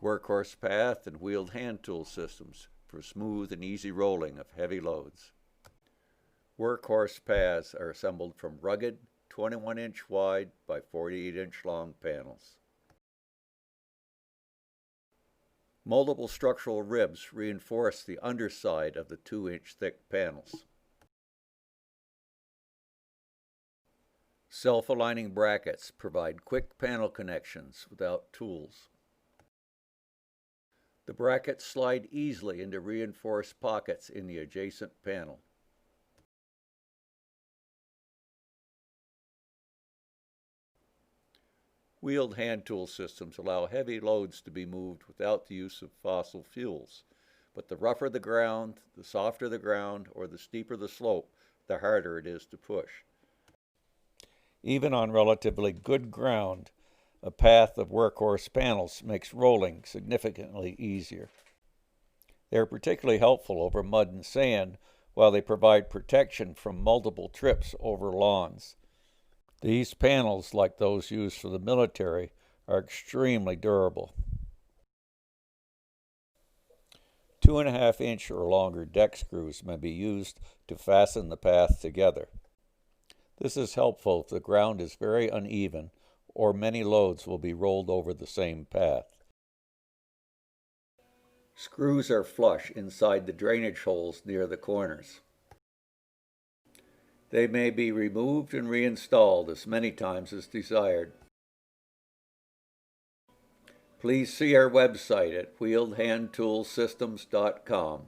Workhorse path and wheeled hand tool systems for smooth and easy rolling of heavy loads. Workhorse paths are assembled from rugged 21-inch wide by 48-inch long panels. Multiple structural ribs reinforce the underside of the 2-inch thick panels. Self-aligning brackets provide quick panel connections without tools. The brackets slide easily into reinforced pockets in the adjacent panel. Wheeled hand tool systems allow heavy loads to be moved without the use of fossil fuels, but the rougher the ground, the softer the ground, or the steeper the slope, the harder it is to push. Even on relatively good ground, a path of Workhorse panels makes rolling significantly easier. They are particularly helpful over mud and sand, while they provide protection from multiple trips over lawns. These panels, like those used for the military, are extremely durable. 2.5-inch or longer deck screws may be used to fasten the path together. This is helpful if the ground is very uneven or many loads will be rolled over the same path. Screws are flush inside the drainage holes near the corners. They may be removed and reinstalled as many times as desired. Please see our website at wheeledhandtoolsystems.com.